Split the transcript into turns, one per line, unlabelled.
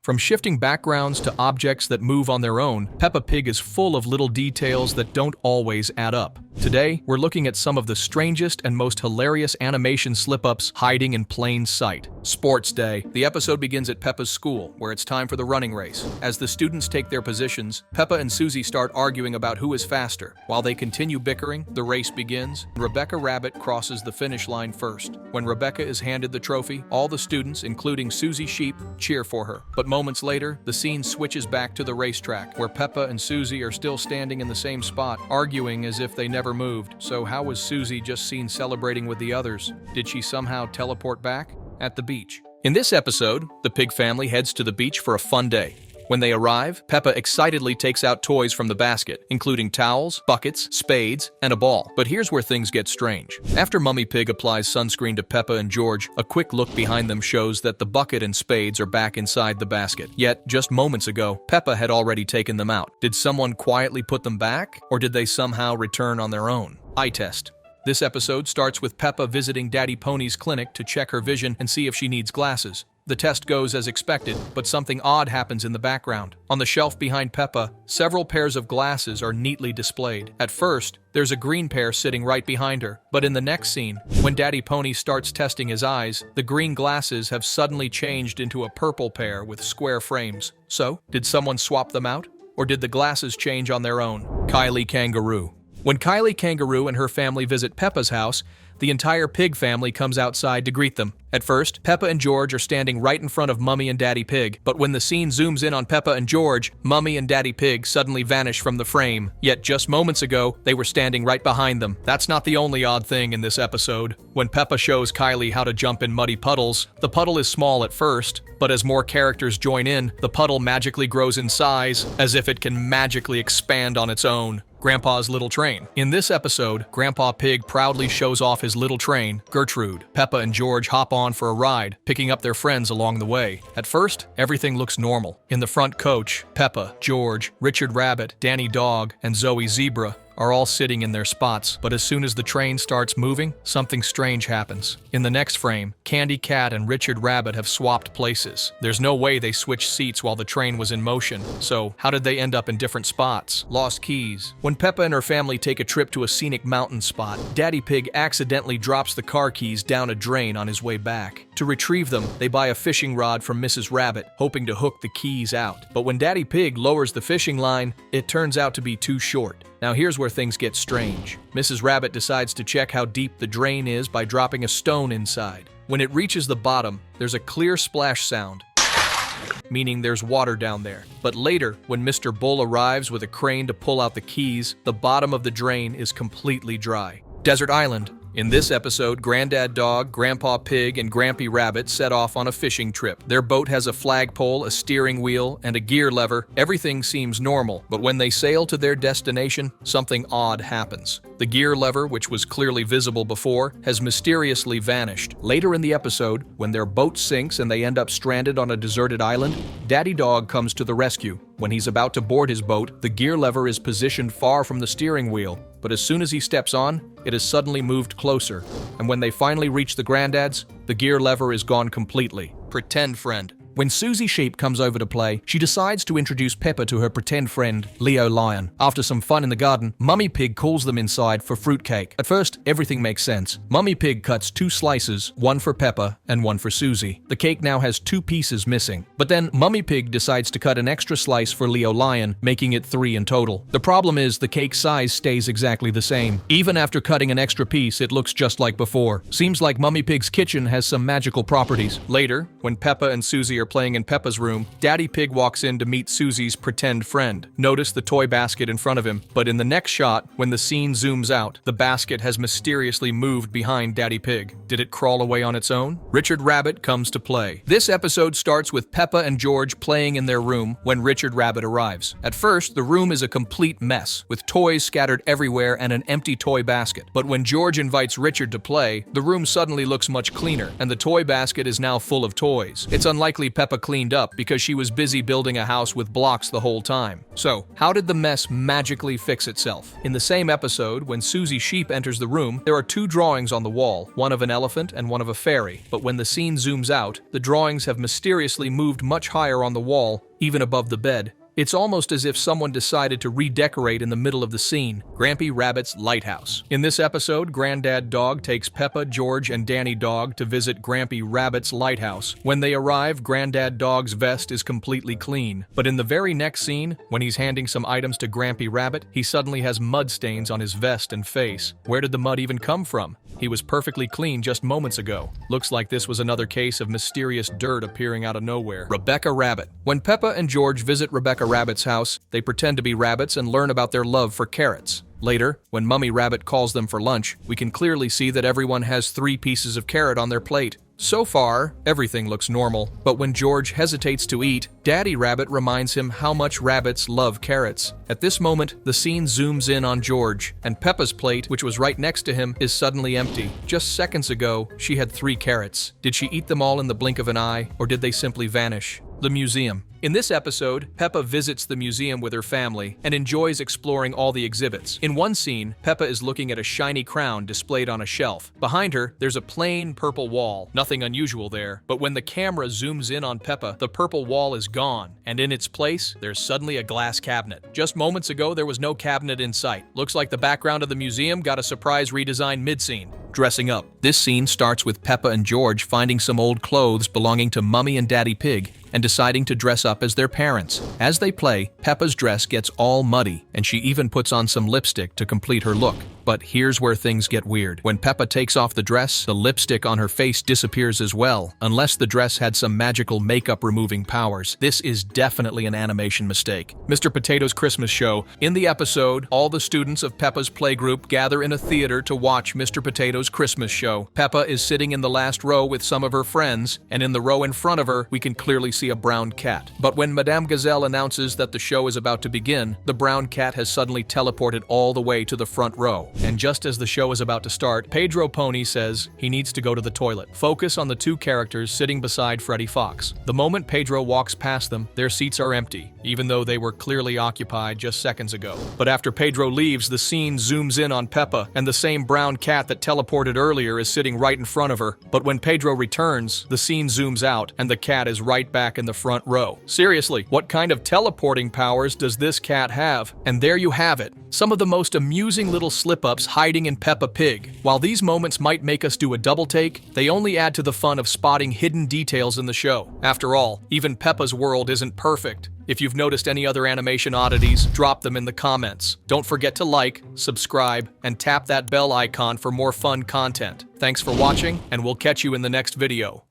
From shifting backgrounds to objects that move on their own, Peppa Pig is full of little details that don't always add up. Today, we're looking at some of the strangest and most hilarious animation slip-ups hiding in plain sight. Sports Day. The episode begins at Peppa's school, where it's time for the running race. As the students take their positions, Peppa and Susie start arguing about who is faster. While they continue bickering, the race begins. Rebecca Rabbit crosses the finish line first. When Rebecca is handed the trophy, all the students, including Susie Sheep, cheer for her. But moments later, the scene switches back to the racetrack, where Peppa and Susie are still standing in the same spot, arguing as if they never moved. So how was Susie just seen celebrating with the others? Did she somehow teleport back? At the beach. In this episode, the Pig family heads to the beach for a fun day. When they arrive, Peppa excitedly takes out toys from the basket, including towels, buckets, spades, and a ball. But here's where things get strange. After Mummy Pig applies sunscreen to Peppa and George, a quick look behind them shows that the bucket and spades are back inside the basket. Yet, just moments ago, Peppa had already taken them out. Did someone quietly put them back, or did they somehow return on their own? Eye test. This episode starts with Peppa visiting Daddy Pony's clinic to check her vision and see if she needs glasses. The test goes as expected, but something odd happens in the background. On the shelf behind Peppa, several pairs of glasses are neatly displayed. At first, there's a green pair sitting right behind her, but in the next scene, when Daddy Pony starts testing his eyes, the green glasses have suddenly changed into a purple pair with square frames. So, did someone swap them out? Or did the glasses change on their own? Kylie Kangaroo. When Kylie Kangaroo and her family visit Peppa's house, the entire Pig family comes outside to greet them. At first, Peppa and George are standing right in front of Mummy and Daddy Pig, but when the scene zooms in on Peppa and George, Mummy and Daddy Pig suddenly vanish from the frame. Yet just moments ago, they were standing right behind them. That's not the only odd thing in this episode. When Peppa shows Kylie how to jump in muddy puddles, the puddle is small at first, but as more characters join in, the puddle magically grows in size, as if it can magically expand on its own. Grandpa's little train. In this episode, Grandpa Pig proudly shows off his little train, Gertrude. Peppa and George hop on for a ride, picking up their friends along the way. At first, everything looks normal. In the front coach, Peppa, George, Richard Rabbit, Danny Dog, and Zoe Zebra are all sitting in their spots, but as soon as the train starts moving, something strange happens. In the next frame, Candy Cat and Richard Rabbit have swapped places. There's no way they switched seats while the train was in motion, so how did they end up in different spots? Lost keys. When Peppa and her family take a trip to a scenic mountain spot, Daddy Pig accidentally drops the car keys down a drain on his way back. To retrieve them, they buy a fishing rod from Mrs. Rabbit, hoping to hook the keys out. But when Daddy Pig lowers the fishing line, it turns out to be too short. Now here's where things get strange. Mrs. Rabbit decides to check how deep the drain is by dropping a stone inside. When it reaches the bottom, there's a clear splash sound, meaning there's water down there. But later, when Mr. Bull arrives with a crane to pull out the keys, the bottom of the drain is completely dry. Desert Island. In this episode, Granddad Dog, Grandpa Pig, and Grampy Rabbit set off on a fishing trip. Their boat has a flagpole, a steering wheel, and a gear lever. Everything seems normal, but when they sail to their destination, something odd happens. The gear lever, which was clearly visible before, has mysteriously vanished. Later in the episode, when their boat sinks and they end up stranded on a deserted island, Daddy Dog comes to the rescue. When he's about to board his boat, the gear lever is positioned far from the steering wheel, but as soon as he steps on, it has suddenly moved closer. And when they finally reach the Granddads, the gear lever is gone completely. Pretend friend. When Susie Sheep comes over to play, she decides to introduce Peppa to her pretend friend, Leo Lion. After some fun in the garden, Mummy Pig calls them inside for fruitcake. At first, everything makes sense. Mummy Pig cuts 2 slices, one for Peppa and one for Susie. The cake now has 2 pieces missing. But then Mummy Pig decides to cut an extra slice for Leo Lion, making it 3 in total. The problem is the cake size stays exactly the same. Even after cutting an extra piece, it looks just like before. Seems like Mummy Pig's kitchen has some magical properties. Later, when Peppa and Susie are playing in Peppa's room, Daddy Pig walks in to meet Susie's pretend friend. Notice the toy basket in front of him, but in the next shot, when the scene zooms out, the basket has mysteriously moved behind Daddy Pig. Did it crawl away on its own? Richard Rabbit comes to play. This episode starts with Peppa and George playing in their room when Richard Rabbit arrives. At first, the room is a complete mess, with toys scattered everywhere and an empty toy basket. But when George invites Richard to play, the room suddenly looks much cleaner, and the toy basket is now full of toys. It's unlikely Peppa cleaned up because she was busy building a house with blocks the whole time. So, how did the mess magically fix itself? In the same episode, when Susie Sheep enters the room, there are two drawings on the wall, one of an elephant and one of a fairy. But when the scene zooms out, the drawings have mysteriously moved much higher on the wall, even above the bed. It's almost as if someone decided to redecorate in the middle of the scene. Grampy Rabbit's lighthouse. In this episode, Granddad Dog takes Peppa, George, and Danny Dog to visit Grampy Rabbit's lighthouse. When they arrive, Granddad Dog's vest is completely clean. But in the very next scene, when he's handing some items to Grampy Rabbit, he suddenly has mud stains on his vest and face. Where did the mud even come from? He was perfectly clean just moments ago. Looks like this was another case of mysterious dirt appearing out of nowhere. Rebecca Rabbit. When Peppa and George visit Rebecca Rabbit's house, they pretend to be rabbits and learn about their love for carrots. Later, when Mummy Rabbit calls them for lunch, we can clearly see that everyone has 3 pieces of carrot on their plate. So far, everything looks normal, but when George hesitates to eat, Daddy Rabbit reminds him how much rabbits love carrots. At this moment, the scene zooms in on George, and Peppa's plate, which was right next to him, is suddenly empty. Just seconds ago, she had 3 carrots. Did she eat them all in the blink of an eye, or did they simply vanish? The museum. In this episode, Peppa visits the museum with her family and enjoys exploring all the exhibits. In one scene, Peppa is looking at a shiny crown displayed on a shelf. Behind her, there's a plain purple wall. Nothing unusual there, but when the camera zooms in on Peppa, the purple wall is gone, and in its place, there's suddenly a glass cabinet. Just moments ago, there was no cabinet in sight. Looks like the background of the museum got a surprise redesign mid-scene. Dressing up. This scene starts with Peppa and George finding some old clothes belonging to Mummy and Daddy Pig and deciding to dress up as their parents. As they play, Peppa's dress gets all muddy, and she even puts on some lipstick to complete her look. But here's where things get weird. When Peppa takes off the dress, the lipstick on her face disappears as well, unless the dress had some magical makeup-removing powers. This is definitely an animation mistake. Mr. Potato's Christmas Show. In the episode, all the students of Peppa's playgroup gather in a theater to watch Mr. Potato's Christmas Show. Peppa is sitting in the last row with some of her friends, and in the row in front of her, we can clearly see a brown cat. But when Madame Gazelle announces that the show is about to begin, the brown cat has suddenly teleported all the way to the front row. And just as the show is about to start, Pedro Pony says he needs to go to the toilet. Focus on the 2 characters sitting beside Freddy Fox. The moment Pedro walks past them, their seats are empty, even though they were clearly occupied just seconds ago. But after Pedro leaves, the scene zooms in on Peppa, and the same brown cat that teleported earlier is sitting right in front of her. But when Pedro returns, the scene zooms out, and the cat is right back in the front row. Seriously, what kind of teleporting powers does this cat have? And there you have it. Some of the most amusing little slip-ups hiding in Peppa Pig. While these moments might make us do a double take, they only add to the fun of spotting hidden details in the show. After all, even Peppa's world isn't perfect. If you've noticed any other animation oddities, drop them in the comments. Don't forget to like, subscribe, and tap that bell icon for more fun content. Thanks for watching, and we'll catch you in the next video.